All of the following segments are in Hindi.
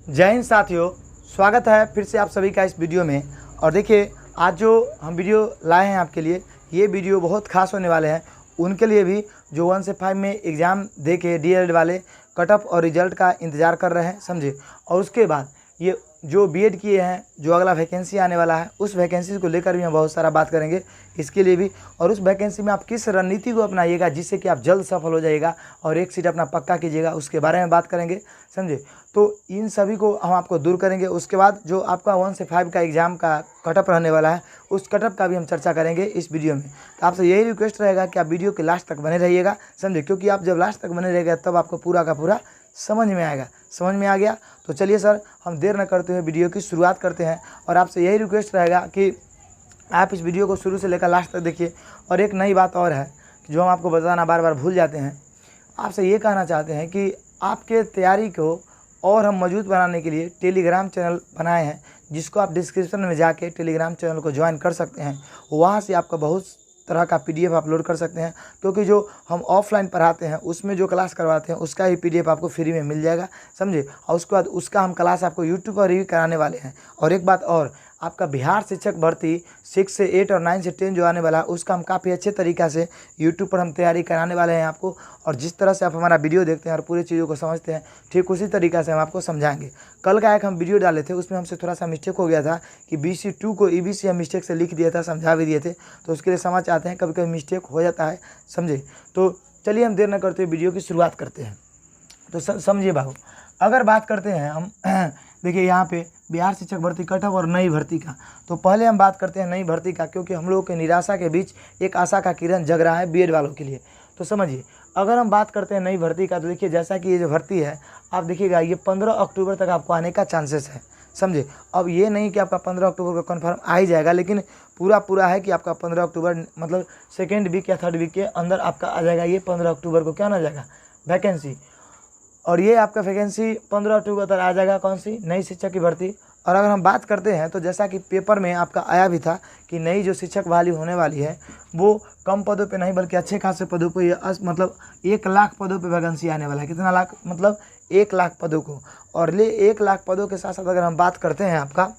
जय हिंद साथियों, स्वागत है फिर से आप सभी का इस वीडियो में। और देखिए, आज जो हम वीडियो लाए हैं आपके लिए, ये वीडियो बहुत खास होने वाले हैं उनके लिए भी जो 1 से 5 में एग्ज़ाम दे के डीएलएड वाले कट ऑफ और रिजल्ट का इंतज़ार कर रहे हैं, समझे। और उसके बाद ये जो बीएड किए हैं, जो अगला वैकेंसी आने वाला है, उस वैकेंसी को लेकर भी हम बहुत सारा बात करेंगे इसके लिए भी। और उस वैकेंसी में आप किस रणनीति को अपनाइएगा जिससे कि आप जल्द सफल हो जाइएगा और एक सीट अपना पक्का कीजिएगा, उसके बारे में बात करेंगे, समझे। तो इन सभी को हम आपको दूर करेंगे। उसके बाद जो आपका 1 से 5 का एग्ज़ाम का कटअप रहने वाला है, उस कटअप का भी हम चर्चा करेंगे इस वीडियो में। तो आपसे यही रिक्वेस्ट रहेगा कि आप वीडियो के लास्ट तक बने रहिएगा, समझे, क्योंकि आप जब लास्ट तक बने रहिएगा तब आपको पूरा का पूरा समझ में आएगा। समझ में आ गया तो चलिए सर, हम देर न करते हुए वीडियो की शुरुआत करते हैं। और आपसे यही रिक्वेस्ट रहेगा कि आप इस वीडियो को शुरू से लेकर लास्ट तक देखिए। और एक नई बात और है जो हम आपको बताना बार बार भूल जाते हैं, आपसे ये कहना चाहते हैं कि आपके तैयारी को और हम मजबूत बनाने के लिए टेलीग्राम चैनल बनाए हैं, जिसको आप डिस्क्रिप्शन में जाके टेलीग्राम चैनल को ज्वाइन कर सकते हैं। वहाँ से आपका बहुत तरह का पीडीएफ अपलोड कर सकते हैं, क्योंकि जो हम ऑफलाइन पढ़ाते हैं उसमें जो क्लास करवाते हैं उसका ही पीडीएफ आपको फ्री में मिल जाएगा, समझे। और उसके बाद उसका हम क्लास आपको यूट्यूब पर ही कराने वाले हैं। और एक बात और, आपका बिहार शिक्षक भर्ती 6 से 8 और 9 से 10 जो आने वाला है, उसका हम काफ़ी अच्छे तरीक़ा से यूट्यूब पर हम तैयारी कराने वाले हैं आपको। और जिस तरह से आप हमारा वीडियो देखते हैं और पूरी चीज़ों को समझते हैं, ठीक उसी तरीक़ा से हम आपको समझाएंगे। कल का एक हम वीडियो डाले थे, उसमें हमसे थोड़ा सा मिस्टेक हो गया था कि BC2 को EBC हम मिस्टेक से लिख दिया था, समझा भी दिए थे। तो उसके लिए समझ आते हैं, कभी कभी मिस्टेक हो जाता है, समझे। तो चलिए हम देर न करते हुए वीडियो की शुरुआत करते हैं। तो समझिए बाबू, अगर बात करते हैं हम देखिए यहाँ पे बिहार शिक्षक भर्ती कटअप और नई भर्ती का, तो पहले हम बात करते हैं नई भर्ती का, क्योंकि हम लोगों के निराशा के बीच एक आशा का किरण जग रहा है बीएड वालों के लिए। तो समझिए, अगर हम बात करते हैं नई भर्ती का, तो देखिए जैसा कि ये जो भर्ती है आप देखिएगा, ये 15 अक्टूबर तक आपको आने का चांसेस है, समझे। अब ये नहीं कि आपका 15 अक्टूबर को कन्फर्म आ ही जाएगा, लेकिन पूरा है कि आपका 15 अक्टूबर मतलब सेकेंड वीक या थर्ड वीक के अंदर आपका आ जाएगा। ये 15 अक्टूबर को क्या ना जाएगा, वैकेंसी। और ये आपका वैकेंसी 15 अक्टूबर तक आ जाएगा, कौन सी, नई शिक्षक की भर्ती। और अगर हम बात करते हैं तो जैसा कि पेपर में आपका आया भी था कि नई जो शिक्षक बहाली होने वाली है वो कम पदों पे नहीं बल्कि अच्छे खासे पदों पे, मतलब 1 लाख पदों पे वैकेंसी आने वाला है। कितना लाख, मतलब 1 लाख पदों को। और 1 लाख पदों के साथ साथ अगर हम बात करते हैं आपका,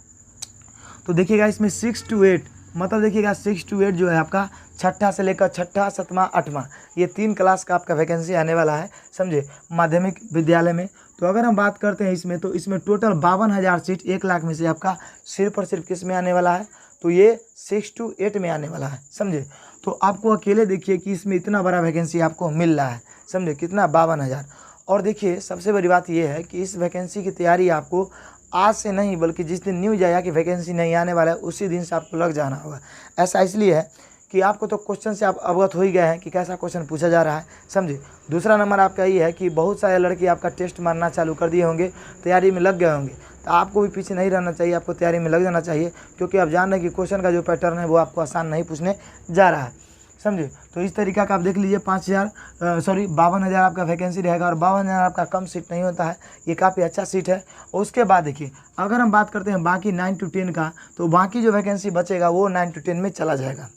तो देखिएगा इसमें 6 to 8, मतलब देखिएगा 6 to 8 जो है आपका छठा से लेकर छठा, 7वां, 8वां, ये 3 क्लास का आपका वैकेंसी आने वाला है, समझे, माध्यमिक विद्यालय में। तो अगर हम बात करते हैं इसमें, तो इसमें टोटल 52,000 सीट 1 लाख में से आपका सिर्फ और सिर्फ किस में आने वाला है, तो ये 6 to 8 में आने वाला है, समझे। तो आपको अकेले देखिए कि इसमें इतना बड़ा वैकेंसी आपको मिल रहा है, समझे, कितना, 52,000। और देखिए सबसे बड़ी बात यह है कि इस वैकेंसी की तैयारी आपको आज से नहीं बल्कि जिस दिन न्यूज आया कि वैकेंसी नहीं आने वाला है उसी दिन से आपको लग जाना होगा। ऐसा इसलिए है कि आपको तो क्वेश्चन से आप अवगत हो ही गए हैं कि कैसा क्वेश्चन पूछा जा रहा है, समझे। दूसरा नंबर आपका ये है कि बहुत सारे लड़के आपका टेस्ट मारना चालू कर दिए होंगे, तैयारी में लग गए होंगे। तो आपको भी पीछे नहीं रहना चाहिए, आपको तैयारी में लग जाना चाहिए, क्योंकि आप जान रहे हैं कि क्वेश्चन का जो पैटर्न है वो आपको आसान नहीं पूछने जा रहा है, समझे। तो इस तरीका का आप देख लीजिए, 52,000 आपका वैकेंसी रहेगा। और 52,000 आपका कम सीट नहीं होता है, ये काफ़ी अच्छा सीट है। और उसके बाद देखिए, अगर हम बात करते हैं बाकी 9 to 10 का, तो बाकी जो वैकेंसी बचेगा वो 9 to 10 में चला जाएगा।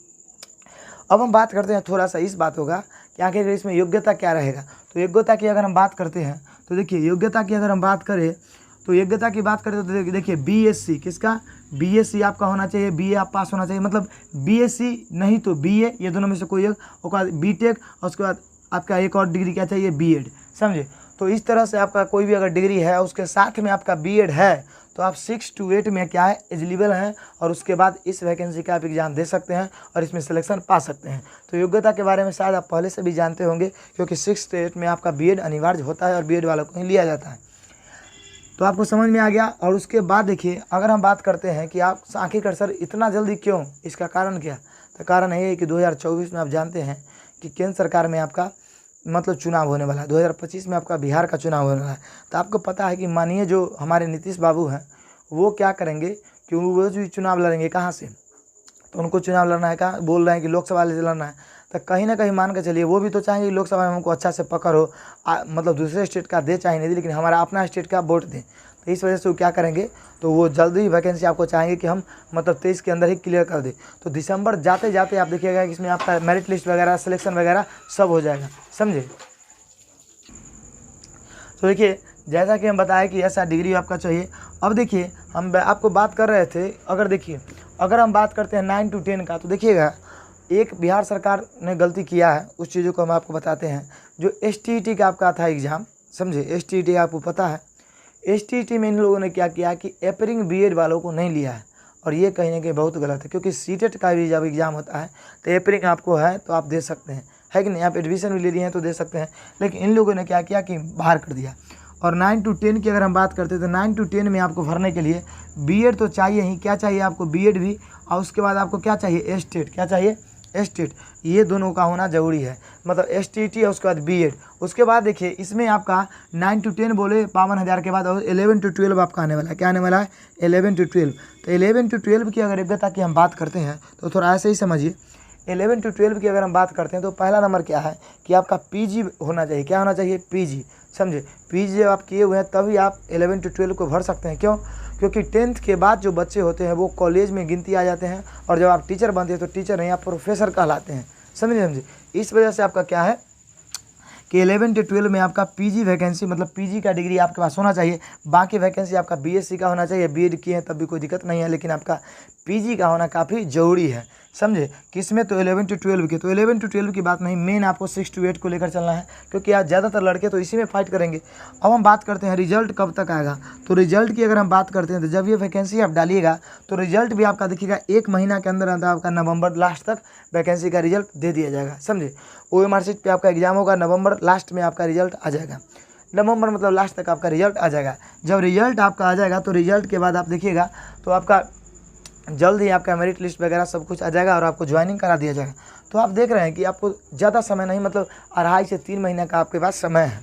अब हम बात करते हैं, थोड़ा सा इस बात होगा कि आखिर इसमें योग्यता क्या रहेगा। तो योग्यता की अगर हम बात करते हैं, तो देखिए योग्यता की अगर हम बात करें, तो योग्यता की बात करें तो देखिए BSc, किसका, BSc आपका होना चाहिए, BA आप पास होना चाहिए, मतलब BSc नहीं तो BA, ये दोनों में से कोई एक। उसके बाद BTech, और उसके बाद आपका एक और डिग्री क्या चाहिए, BEd, समझे। तो इस तरह से आपका कोई भी अगर डिग्री है उसके साथ में आपका BEd है, तो आप 6 to 8 में क्या है, एलिजिबल हैं। और उसके बाद इस वैकेंसी का आप एग्ज़ाम दे सकते हैं और इसमें सिलेक्शन पा सकते हैं। तो योग्यता के बारे में शायद आप पहले से भी जानते होंगे, क्योंकि 6 to 8 में आपका BEd अनिवार्य होता है और BEd वालों को ही लिया जाता है। तो आपको समझ में आ गया। और उसके बाद देखिए, अगर हम बात करते हैं कि आप आखिरकार सर इतना जल्दी क्यों, इसका कारण क्या, तो कारण ये है कि 2024 में आप जानते हैं कि केंद्र सरकार में आपका मतलब चुनाव होने वाला है, 2025 में आपका बिहार का चुनाव होने वाला है। तो आपको पता है कि माननीय जो हमारे नीतीश बाबू हैं वो क्या करेंगे कि वो जो चुनाव लड़ेंगे कहाँ से, तो उनको चुनाव लड़ना है, कहाँ बोल रहे हैं कि लोकसभा से लड़ना है। तो कहीं ना कहीं मान के चलिए वो भी तो चाहेंगे कि लोकसभा में हमको अच्छा से पकड़ हो, मतलब दूसरे स्टेट का दे चाहे नहीं दे, लेकिन हमारा अपना स्टेट का वोट दें। तो इस वजह से वो क्या करेंगे, तो वो जल्दी ही वैकेंसी आपको चाहेंगे कि हम मतलब 23 के अंदर ही क्लियर कर दें। तो दिसंबर जाते जाते आप देखिएगा कि इसमें आपका मेरिट लिस्ट वगैरह, सिलेक्शन वगैरह सब हो जाएगा, समझे। तो देखिए जैसा कि हम बताए कि ऐसा डिग्री आपका चाहिए। अब देखिए हम आपको बात कर रहे थे, अगर देखिए अगर हम बात करते हैं 9 to 10 का, तो देखिएगा एक बिहार सरकार ने गलती किया है, उस चीज़ों को हम आपको बताते हैं। जो STET का आपका था एग्ज़ाम, समझे, STET आपको पता है, STET में इन लोगों ने क्या किया कि एपरिंग BEd वालों को नहीं लिया है, और ये कहीं ना कहीं बहुत गलत है, क्योंकि CTET का भी जब एग्ज़ाम होता है तो एपरिंग आपको है तो आप दे सकते हैं, है कि नहीं, आप एडमिशन भी ले लिए हैं तो दे सकते हैं। लेकिन इन लोगों ने क्या किया कि बाहर कर दिया। और 9 to 10 की अगर हम बात करते हैं तो 9 to 10 में आपको भरने के लिए BEd तो चाहिए ही, क्या चाहिए आपको, BEd भी, और उसके बाद आपको क्या चाहिए, STET, क्या चाहिए, STET, ये दोनों का होना ज़रूरी है, मतलब STET और उसके बाद BEd। उसके बाद देखिए इसमें आपका 9 to 10 बोले 52,000 के बाद, और 11 to 12 आपका आने वाला है, क्या आने वाला है, 11 to 12। तो 11 to 12 की अगर योग्यता की हम बात करते हैं तो थोड़ा ऐसे ही समझिए। 11 to 12 की अगर हम बात करते हैं तो पहला नंबर क्या है कि आपका PG होना चाहिए, क्या होना चाहिए, PG, समझे। PG जब आप किए हुए हैं तभी आप 11 to 12 को भर सकते हैं। क्यों, क्योंकि 10th के बाद जो बच्चे होते हैं वो कॉलेज में गिनती आ जाते हैं, और जब आप टीचर बनते हैं तो टीचर नहीं, आप प्रोफेसर कहलाते हैं, समझे। इस वजह से आपका क्या है कि 11 to 12 में आपका PG वैकेंसी, मतलब PG का डिग्री आपके पास होना चाहिए। बाकी वैकेंसी आपका BSc का होना चाहिए, BEd किए हैं तब भी कोई दिक्कत नहीं है, लेकिन आपका PG का होना काफ़ी ज़रूरी है, समझे। किसमें, तो 11 to 12 के। तो 11 to 12 की बात नहीं, मेन आपको 6 to 8 को लेकर चलना है, क्योंकि आज ज़्यादातर लड़के तो इसी में फाइट करेंगे। अब हम बात करते हैं रिजल्ट कब तक आएगा। तो रिजल्ट की अगर हम बात करते हैं तो जब ये वैकेंसी आप डालिएगा तो रिजल्ट भी आपका देखिएगा 1 महीना के अंदर अंदर आपका नवंबर लास्ट तक वैकेंसी का रिजल्ट दे दिया जाएगा, समझे। OMR शीट पे आपका एग्जाम होगा, नवंबर लास्ट में आपका रिजल्ट आ जाएगा, नवंबर मतलब लास्ट तक आपका रिजल्ट आ जाएगा। जब रिजल्ट आपका आ जाएगा तो रिजल्ट के बाद आप देखिएगा तो आपका जल्द ही आपका मेरिट लिस्ट वगैरह सब कुछ आ जाएगा और आपको ज्वाइनिंग करा दिया जाएगा। तो आप देख रहे हैं कि आपको ज़्यादा समय नहीं, मतलब 2.5 से 3 महीने का आपके पास समय है,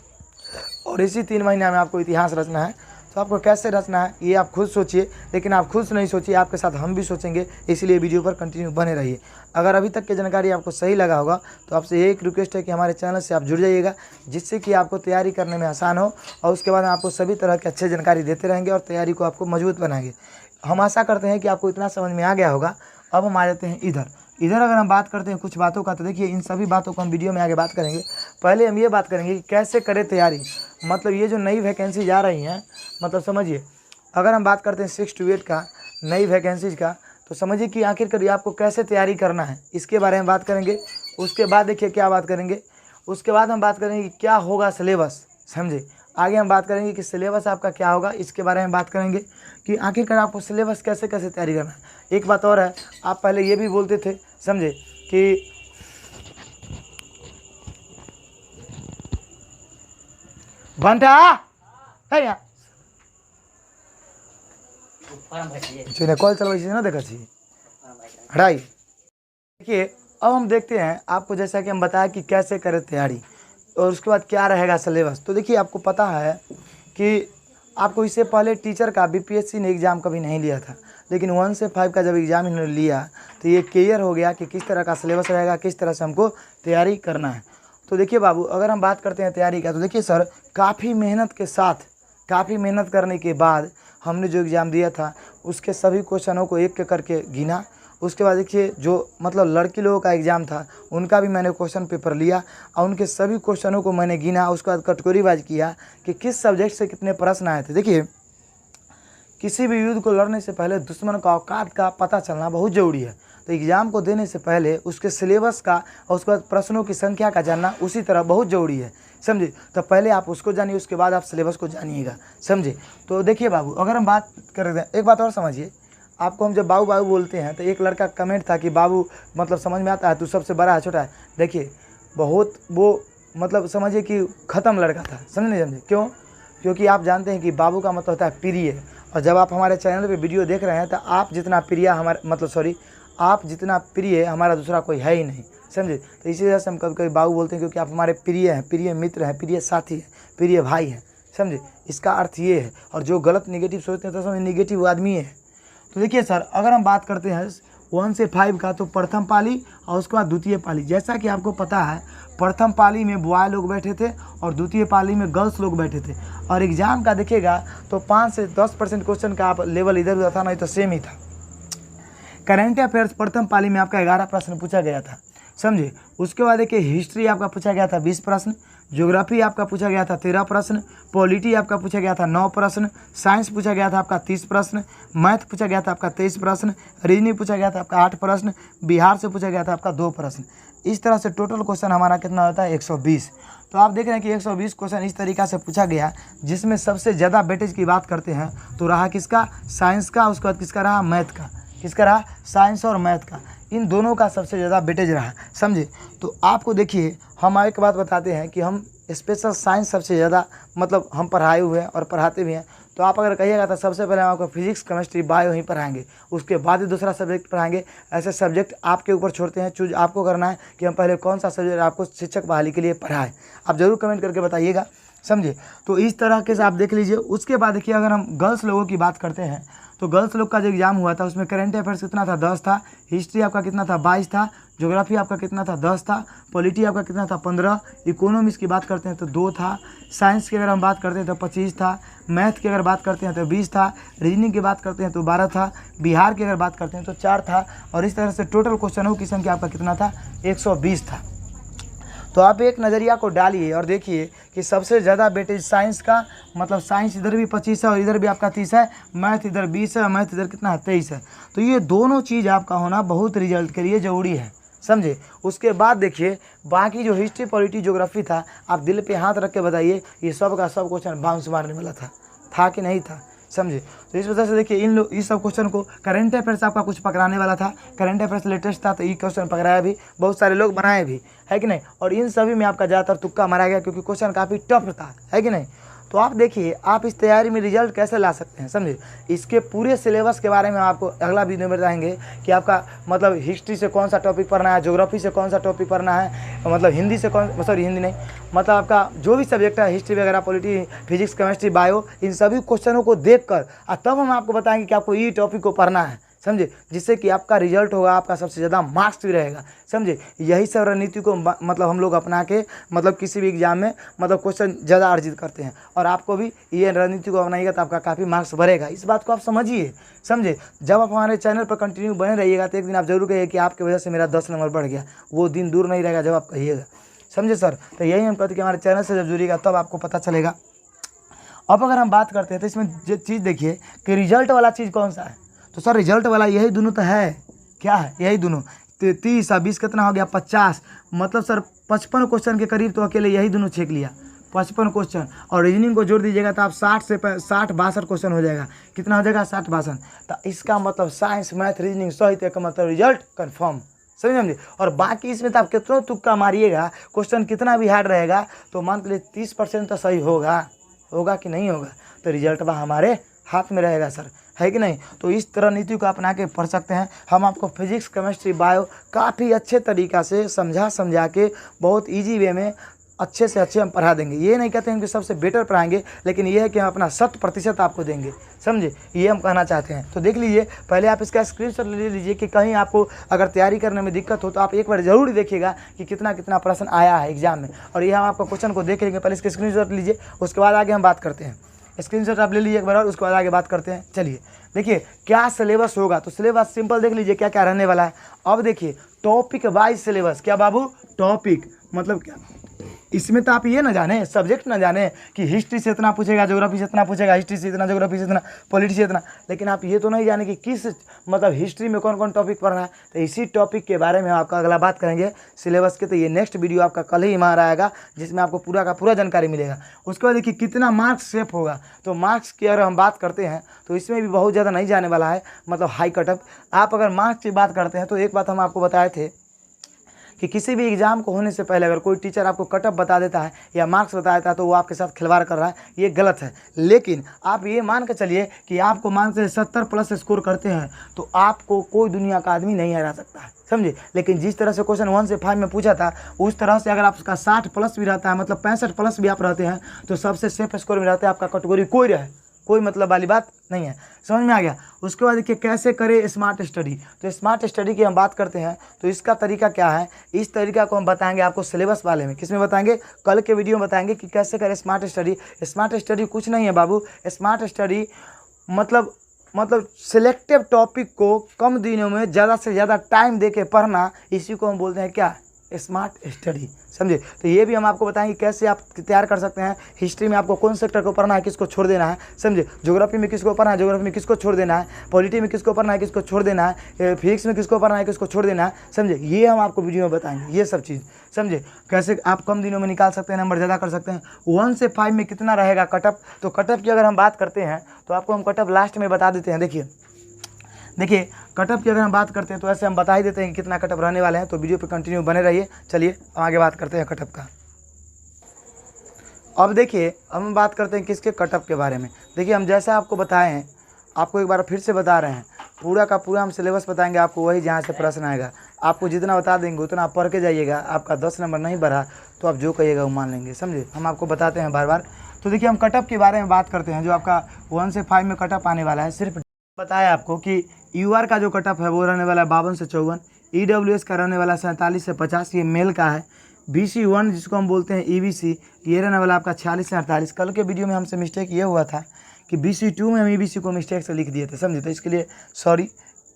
और इसी 3 महीने में आपको इतिहास रचना है। तो आपको कैसे रचना है ये आप खुद सोचिए, लेकिन आप खुद से नहीं सोचिए, आपके साथ हम भी सोचेंगे, इसलिए वीडियो पर कंटिन्यू बने रहिए। अगर अभी तक की जानकारी आपको सही लगा होगा तो आपसे ये एक रिक्वेस्ट है कि हमारे चैनल से आप जुड़ जाइएगा, जिससे कि आपको तैयारी करने में आसान हो, और उसके बाद आपको सभी तरह की अच्छी जानकारी देते रहेंगे और तैयारी को आपको मजबूत बनाएंगे। हम आशा करते हैं कि आपको इतना समझ में आ गया होगा। अब हम आ जाते हैं इधर अगर हम बात करते हैं कुछ बातों का, तो देखिए इन सभी बातों को हम वीडियो में आगे बात करेंगे। पहले हम ये बात करेंगे कि कैसे करें तैयारी, मतलब ये जो नई वैकेंसी जा रही हैं, मतलब समझिए अगर हम बात करते हैं 6 to 8 का नई वैकेंसीज का, तो समझिए कि आखिरकार आपको कैसे तैयारी करना है, इसके बारे में बात करेंगे। उसके बाद देखिए क्या बात करेंगे, उसके बाद हम बात करेंगे कि क्या होगा सिलेबस, समझे। आगे हम बात करेंगे कि सिलेबस आपका क्या होगा, इसके बारे में बात करेंगे कि आखिरकार आपको सिलेबस कैसे कैसे तैयारी करना है। एक बात और है, आप पहले ये भी बोलते थे, समझे, कि घंटा है यहाँ कॉल चलवाई ना देखा हटाई। देखिए अब हम देखते हैं आपको, जैसा कि हम बताया कि कैसे करें तैयारी और उसके बाद क्या रहेगा सिलेबस। तो देखिए आपको पता है कि आपको इससे पहले टीचर का BPSC ने एग्ज़ाम कभी नहीं लिया था, लेकिन 1 से 5 का जब एग्ज़ाम इन्होंने लिया तो ये क्लियर हो गया कि किस तरह का सिलेबस रहेगा, किस तरह से हमको तैयारी करना है। तो देखिए बाबू, अगर हम बात करते हैं तैयारी का, तो देखिए सर काफ़ी मेहनत के साथ, काफ़ी मेहनत करने के बाद हमने जो एग्ज़ाम दिया था उसके सभी क्वेश्चनों को एक करके गिना। उसके बाद देखिए जो मतलब लड़की लोगों का एग्ज़ाम था उनका भी मैंने क्वेश्चन पेपर लिया और उनके सभी क्वेश्चनों को मैंने गिना। उसके बाद कैटेगरी वाइज किया कि किस सब्जेक्ट से कितने प्रश्न आए थे। देखिए किसी भी युद्ध को लड़ने से पहले दुश्मन का औकात का पता चलना बहुत ज़रूरी है। तो एग्ज़ाम को देने से पहले उसके सिलेबस का और उसके बाद प्रश्नों की संख्या का जानना उसी तरह बहुत ज़रूरी है, समझे। तो पहले आप उसको जानिए, उसके बाद आप सिलेबस को जानिएगा, समझे। तो देखिए बाबू, अगर हम बात कर रहे हैं, एक बात और समझिए, आपको हम जब बाबू बाबू बोलते हैं तो एक लड़का कमेंट था कि बाबू मतलब समझ में आता है, तू सबसे बड़ा है छोटा है। देखिए बहुत वो मतलब समझिए कि ख़त्म लड़का था, समझे क्यों, क्योंकि आप जानते हैं कि बाबू का मतलब होता है प्रिय, और जब आप हमारे चैनल पे वीडियो देख रहे हैं तो आप जितना प्रिय हमारे आप जितना प्रिय हमारा दूसरा कोई है ही नहीं, समझे। तो इसी वजह से हम कभी कभी बाबू बोलते हैं, क्योंकि आप हमारे प्रिय हैं, प्रिय मित्र हैं, प्रिय साथी हैं, प्रिय भाई हैं, समझे। इसका अर्थ ये है। और जो गलत निगेटिव सोचते हैं तो समझ निगेटिव आदमी है। तो देखिए सर, अगर हम बात करते हैं 1 से 5 का, तो प्रथम पाली और उसके बाद द्वितीय पाली। जैसा कि आपको पता है प्रथम पाली में बॉय लोग बैठे थे और द्वितीय पाली में गर्ल्स लोग बैठे थे। और एग्ज़ाम का देखिएगा तो 5 से 10% क्वेश्चन का आप लेवल इधर उधर था, नहीं तो सेम ही था। करेंट अफेयर्स प्रथम पाली में आपका 11 प्रश्न पूछा गया था, समझे। उसके बाद देखिए हिस्ट्री आपका पूछा गया था 20 प्रश्न, ज्योग्राफी आपका पूछा गया था 13 प्रश्न, पॉलिटी आपका पूछा गया था 9 प्रश्न, साइंस पूछा गया था आपका 30 प्रश्न, मैथ पूछा गया था आपका 23 प्रश्न, रीजनिंग पूछा गया था आपका 8 प्रश्न, बिहार से पूछा गया था आपका 2 प्रश्न। इस तरह से टोटल क्वेश्चन हमारा कितना होता है 120। तो आप देख रहे हैं कि 120 क्वेश्चन इस तरीक़ा से पूछा गया, जिसमें सबसे ज़्यादा वेटेज की बात करते हैं तो रहा किसका, साइंस का, उसके बाद किसका रहा, मैथ का। किसका रहा, साइंस और मैथ का, इन दोनों का सबसे ज़्यादा वेटेज रहा, समझे। तो आपको देखिए हम एक बात बताते हैं कि हम स्पेशल साइंस सबसे ज़्यादा मतलब हम पढ़ाए हुए हैं और पढ़ाते भी हैं। तो आप अगर कहिएगा तो सबसे पहले हम आपको फिजिक्स, केमिस्ट्री, बायो ही पढ़ाएंगे, उसके बाद ही दूसरा सब्जेक्ट पढ़ाएंगे। ऐसे सब्जेक्ट आपके ऊपर छोड़ते हैं, चूज आपको करना है कि हम पहले कौन सा सब्जेक्ट आपको शिक्षक बहाली के लिए पढ़ाएं। आप ज़रूर कमेंट करके बताइएगा, समझे। तो इस तरह के से आप देख लीजिए। उसके बाद देखिए अगर हम गर्ल्स लोगों की बात करते हैं तो गर्ल्स लोग का जो एग्जाम हुआ था उसमें करंट अफेयर्स कितना था, 10 था, हिस्ट्री आपका कितना था, 22 था, ज्योग्राफी आपका कितना था, 10 था, पॉलिटी आपका कितना था, 15, इकोनॉमिक्स की बात करते हैं तो 2 था, साइंस की अगर हम बात करते हैं तो 25 था, मैथ की अगर बात करते हैं तो 20 था, रीजनिंग की बात करते हैं तो 12 था, बिहार की अगर बात करते हैं तो 4 था, और इस तरह से टोटल क्वेश्चनों की संख्या आपका कितना था, 120 था। तो आप एक नज़रिया को डालिए और देखिए कि सबसे ज़्यादा वेटेज साइंस का, मतलब साइंस इधर भी 25 है और इधर भी आपका 30 है, मैथ इधर 20 है, मैथ इधर कितना है, 23 है। तो ये दोनों चीज़ आपका होना बहुत रिजल्ट के लिए ज़रूरी है, समझे। उसके बाद देखिए बाकी जो हिस्ट्री, पॉलिटी, ज्योग्राफी था, आप दिल पे हाथ रख के बताइए ये सब का सब क्वेश्चन बाउंस मारने वाला था कि नहीं था, समझे। तो इस वजह से देखिए इस सब क्वेश्चन को करंट अफेयर्स आपका कुछ पकड़ाने वाला था, करंट अफेयर्स लेटेस्ट था तो ये क्वेश्चन पकड़ाया भी, बहुत सारे लोग बनाए भी, है कि नहीं। और इन सभी में आपका ज़्यादातर तुक्का मारा गया क्योंकि क्वेश्चन काफ़ी टफ था, है कि नहीं। तो आप देखिए आप इस तैयारी में रिजल्ट कैसे ला सकते हैं, समझे। इसके पूरे सिलेबस के बारे में आपको अगला वीडियो में बताएंगे कि आपका मतलब हिस्ट्री से कौन सा टॉपिक पढ़ना है, ज्योग्राफी से कौन सा टॉपिक पढ़ना है, मतलब हिंदी से कौन, सॉरी हिंदी नहीं, मतलब आपका जो भी सब्जेक्ट है, हिस्ट्री वगैरह, पॉलिटी, फिजिक्स, केमिस्ट्री, बायो, इन सभी क्वेश्चनों को देखकर तब हम आपको बताएंगे कि आपको ये टॉपिक को पढ़ना है, समझे, जिससे कि आपका रिजल्ट होगा, आपका सबसे ज़्यादा मार्क्स भी रहेगा, समझे। यही सब रणनीति को मतलब हम लोग अपना के मतलब किसी भी एग्जाम में मतलब क्वेश्चन ज़्यादा अर्जित करते हैं, और आपको भी ये रणनीति को अपनाइएगा तो आपका काफ़ी मार्क्स बढ़ेगा। इस बात को आप समझिए, समझे। जब आप हमारे चैनल पर कंटिन्यू बने रहिएगा तो एक दिन आप जरूर कहिए कि आपकी वजह से मेरा 10 नंबर बढ़ गया। वो दिन दूर नहीं रहेगा जब आप कहिएगा, समझे सर। तो यही हम कहते हैं कि हमारे चैनल से जब जुड़िएगा तब आपको पता चलेगा। अब अगर हम बात करते हैं तो इसमें जो चीज़ देखिए कि रिजल्ट वाला चीज़ कौन सा है, तो सर रिजल्ट वाला यही दोनों तो है, क्या है, यही दोनों। 30 और 20 कितना हो गया, 50, मतलब सर 55 क्वेश्चन के करीब तो अकेले यही दोनों छेक लिया, 55 क्वेश्चन। और रीजनिंग को जोड़ दीजिएगा तो आप 60 से 62 क्वेश्चन हो जाएगा। कितना हो जाएगा, 62। तो इसका मतलब साइंस, मैथ, रीजनिंग, साहित्य का मतलब रिजल्ट कन्फर्म, समझे। और बाकी इसमें तो आप कितना तुक्का मारिएगा, क्वेश्चन कितना भी हार्ड रहेगा, तो मान के लिए 30% तो सही होगा कि नहीं होगा, तो रिजल्ट वह हमारे हाथ में रहेगा सर, है कि नहीं। तो इस तरह नीति को अपना के पढ़ सकते हैं। हम आपको फिजिक्स, केमिस्ट्री, बायो काफ़ी अच्छे तरीक़ा से समझा के बहुत इजी वे में अच्छे से अच्छे हम पढ़ा देंगे। ये नहीं कहते हैं कि सबसे बेटर पढ़ाएंगे, लेकिन ये है कि हम अपना 100% आपको देंगे, समझे, ये हम कहना चाहते हैं। तो देख लीजिए, पहले आप इसका स्क्रीनशॉट ले लीजिए कि कहीं आपको अगर तैयारी करने में दिक्कत हो तो आप एक बार ज़रूर देखिएगा कि कितना कितना प्रश्न आया है एग्जाम में। और ये हम आपको क्वेश्चन को देख लेंगे, पहले इसके स्क्रीनशॉट लीजिए, उसके बाद आगे हम बात करते हैं। स्क्रीनशॉट आप ले लीजिए एक बार और उसके बाद आगे बात करते हैं। चलिए देखिए क्या सिलेबस होगा, तो सिलेबस सिंपल देख लीजिए क्या क्या रहने वाला है। अब देखिए टॉपिक वाइज सिलेबस, क्या बाबू, टॉपिक मतलब क्या, इसमें तो आप ये ना जाने, सब्जेक्ट ना जाने कि हिस्ट्री से इतना पूछेगा, ज्योग्राफी से इतना पूछेगा, हिस्ट्री से इतना, ज्योग्राफी से इतना, पॉलिटी से इतना, लेकिन आप ये तो नहीं जाने कि किस मतलब हिस्ट्री में कौन कौन टॉपिक पढ़ना है। तो इसी टॉपिक के बारे में आपका अगला बात करेंगे सिलेबस के। तो ये नेक्स्ट वीडियो आपका कल ही हमारा आएगा, जिसमें आपको पूरा का पूरा जानकारी मिलेगा। उसके बाद देखिए कितना मार्क्स सेफ होगा, तो मार्क्स की अगर हम बात करते हैं तो इसमें भी बहुत ज़्यादा नहीं जाने वाला है, मतलब हाई कटअप। आप अगर मार्क्स की बात करते हैं तो एक बात हम आपको बताए थे कि किसी भी एग्जाम को होने से पहले अगर कोई टीचर आपको कटअप बता देता है या मार्क्स बता देता है तो वो आपके साथ खिलवाड़ कर रहा है, ये गलत है। लेकिन आप ये मान के चलिए कि आपको मान के 70+ स्कोर करते हैं तो आपको कोई दुनिया का आदमी नहीं हरा सकता है, समझे। लेकिन जिस तरह से क्वेश्चन 1 से 5 में पूछा था उस तरह से अगर आपका 60+ भी रहता है, मतलब 65+ भी आप रहते हैं, तो सबसे सेफ स्कोर में रहते हैं, आपका कैटेगरी कोई रहे, कोई मतलब वाली बात नहीं है, समझ में आ गया। उसके बाद देखिए कैसे करें स्मार्ट स्टडी। तो स्मार्ट स्टडी की हम बात करते हैं तो इसका तरीका क्या है, इस तरीका को हम बताएंगे आपको सिलेबस वाले में। किस में बताएंगे, कल के वीडियो में बताएंगे कि कैसे करें स्मार्ट स्टडी। स्मार्ट स्टडी कुछ नहीं है बाबू, स्मार्ट स्टडी मतलब सिलेक्टिव टॉपिक को कम दिनों में ज़्यादा से ज़्यादा टाइम दे के पढ़ना, इसी को हम बोलते हैं क्या, स्मार्ट स्टडी, समझे। तो ये भी हम आपको बताएंगे कैसे आप तैयार कर सकते हैं। हिस्ट्री में आपको कौन सेक्टर को पढ़ना है, किसको छोड़ देना है, समझे। ज्योग्राफी में किसको पढ़ना है, ज्योग्राफी में किसको छोड़ देना है। पॉलिटी में किसको पढ़ना है, किसको छोड़ देना है। फिजिक्स में किसको पढ़ना है, किसको छोड़ देना है, समझे। ये हम आपको वीडियो में बताएंगे, ये सब चीज़, समझे। कैसे आप कम दिनों में निकाल सकते हैं, नंबर ज़्यादा कर सकते हैं। 1 से 5 में कितना रहेगा कटअप। तो कटअप की अगर हम बात करते हैं तो आपको हम कटअप लास्ट में बता देते हैं। देखिए कटअप की अगर हम बात करते हैं तो ऐसे हम बता ही देते हैं कि कितना कटअप रहने वाले हैं। तो वीडियो पे कंटिन्यू बने रहिए। चलिए आगे बात करते हैं कटअप का। अब देखिए अब हम बात करते हैं किसके कटअप के बारे में। देखिए हम जैसा आपको बताए हैं, आपको एक बार फिर से बता रहे हैं, पूरा का पूरा हम सिलेबस बताएंगे आपको, वही जहाँ से प्रश्न आएगा। आपको जितना बता देंगे उतना आप पढ़ के जाइएगा। आपका 10 नंबर नहीं बढ़ा तो आप जो कहिएगा वो मान लेंगे, समझे। हम आपको बताते हैं बार बार। तो देखिए हम कटअप के बारे में बात करते हैं। जो आपका 1 से 5 में कटअप आने वाला है, सिर्फ बताया आपको कि यूआर का जो कटअप है वो रहने वाला है 52 से 54। ईडब्ल्यूएस का रहने वाला 47 से 50, ये मेल का है। BC1 जिसको हम बोलते हैं EBC, ये रहने वाला आपका 46 से 48। कल के वीडियो में हमसे मिस्टेक ये हुआ था कि BC2 में हम EBC को मिस्टेक से लिख दिए थे, समझे। तो इसके लिए सॉरी,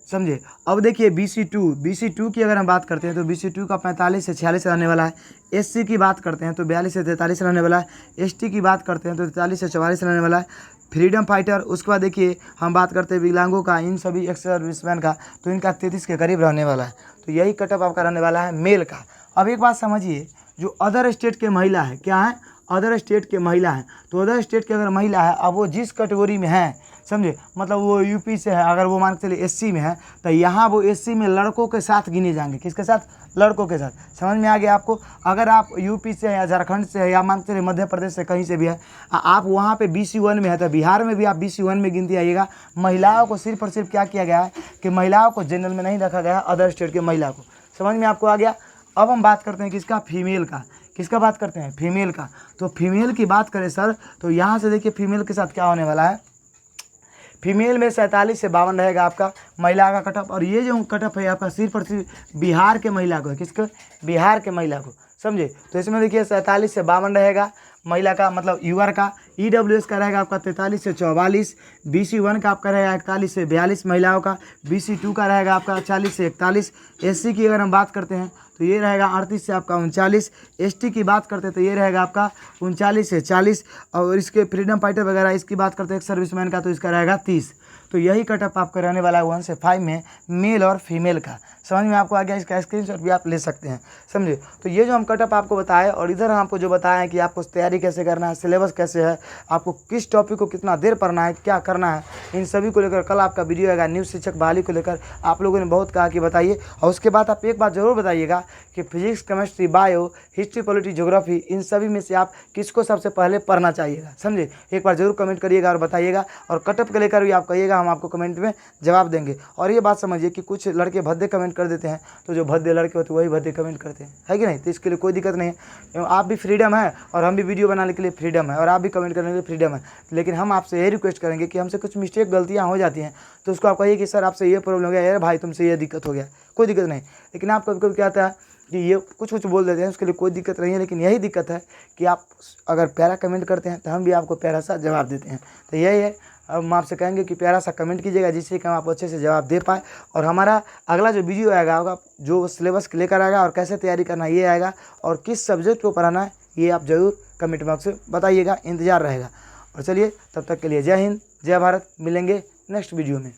समझे। अब देखिए BC2 की अगर हम बात करते हैं तो BC2 का 45 से 46 रहने वाला है। SC की बात करते हैं तो 42 से 43 रहने वाला है। ST की बात करते हैं तो 43 से 44 रहने वाला है। फ्रीडम फाइटर, उसके बाद देखिए हम बात करते हैं विकलांगों का, इन सभी एक्स सर्विसमैन का, तो इनका 33 के करीब रहने वाला है। तो यही कटअप आपका रहने वाला है मेल का। अब एक बात समझिए, जो अदर स्टेट के महिला है, क्या है, अदर स्टेट के महिला हैं। तो अदर स्टेट की अगर महिला है, अब वो जिस कैटेगरी में है, समझे, मतलब वो यूपी से है, अगर वो मान के चलिए SC में है, तो यहाँ वो SC में लड़कों के साथ गिने जाएंगे। किसके साथ, लड़कों के साथ। समझ में आ गया आपको। अगर आप यूपी से हैं या झारखंड से है या मान के चलिए मध्य प्रदेश से कहीं से भी है, आप वहाँ पे BC1 में है, तो बिहार में भी आप BC1 में गिनती आइएगा। महिलाओं को सिर्फ और सिर्फ क्या किया गया है कि महिलाओं को जनरल में नहीं रखा गया है, अदर स्टेट के महिला को। समझ में आपको आ गया। अब हम बात करते हैं किसका, फीमेल का। किसका बात करते हैं, फीमेल का। तो फीमेल की बात करें सर, तो यहाँ से देखिए फीमेल के साथ क्या होने वाला है। फीमेल में 47 से 52 रहेगा आपका महिला का कटअप। और ये जो कटअप है आपका सिर्फ और सिर्फ बिहार के महिला को है। किसको, बिहार के महिला को, समझे। तो इसमें देखिए 47 से 52 रहेगा महिला का, मतलब यूआर का। ईडब्ल्यूएस का रहेगा आपका 43 से 44। BC1 का आपका रहेगा 41 से 42 महिलाओं का। BC2 का रहेगा आपका 40 से 41। SC की अगर हम बात करते हैं तो ये रहेगा 38 से आपका 39। ST की बात करते हैं तो ये रहेगा आपका 39 से 40। और इसके फ्रीडम फाइटर वगैरह इसकी बात करते हैं सर्विसमैन का, तो इसका रहेगा 30। तो यही कटअप आपका रहने वाला है 1 से 5 में मेल और फीमेल का। समझ में आपको आ गया। इसका स्क्रीनशॉट भी आप ले सकते हैं, समझे। तो ये जो हम कटअप आपको बताए, और इधर हम आपको जो बताए हैं कि आपको तैयारी कैसे करना है, सिलेबस कैसे है, आपको किस टॉपिक को कितना देर पढ़ना है, क्या करना है, इन सभी को लेकर कल आपका वीडियो आएगा। न्यूज़ शिक्षक बहाली को लेकर आप लोगों ने बहुत कहा कि बताइए। और उसके बाद आप एक बात ज़रूर बताइएगा कि physics, chemistry, bio, history, polity, geography, इन सभी में से आप किसको सबसे पहले पढ़ना चाहिएगा, समझे। एक बार जरूर कमेंट करिएगा और बताइएगा। और कटअप के लेकर भी आप कहिएगा, हम आपको कमेंट में जवाब देंगे। और ये बात समझिए कि कुछ लड़के भद्दे कमेंट कर देते हैं, तो जो भद्दे लड़के होते हैं वही भद्दे कमेंट करते हैं, है कि नहीं। तो इसके लिए कोई दिक्कत नहीं है। आप भी फ्रीडम है और हम भी वीडियो बनाने के लिए फ्रीडम है, और आप भी कमेंट करने के लिए फ्रीडम है। लेकिन हम आपसे यही रिक्वेस्ट करेंगे कि हमसे कुछ मिस्टेक, गलतियाँ हो जाती हैं, तो उसको आप कहिए कि सर आपसे ये प्रॉब्लम हो गया, यार भाई तुमसे ये दिक्कत हो गया, कोई दिक्कत नहीं। लेकिन आप कभी कभी क्या होता है कि ये कुछ बोल देते हैं, उसके लिए कोई दिक्कत नहीं है। लेकिन यही दिक्कत है कि आप अगर प्यारा कमेंट करते हैं तो हम भी आपको प्यारा सा जवाब देते हैं। तो यही है, अब हम आपसे कहेंगे कि प्यारा सा कमेंट कीजिएगा, जिससे कि हम आपको अच्छे से जवाब दे पाए। और हमारा अगला जो वीडियो आएगा होगा, जो सिलेबस लेकर आएगा और कैसे तैयारी करना है ये आएगा, और किस सब्जेक्ट को पढ़ाना है ये आप ज़रूर कमेंट बॉक्स में बताइएगा, इंतज़ार रहेगा। और चलिए तब तक के लिए जय हिंद, जय भारत। मिलेंगे नेक्स्ट वीडियो में।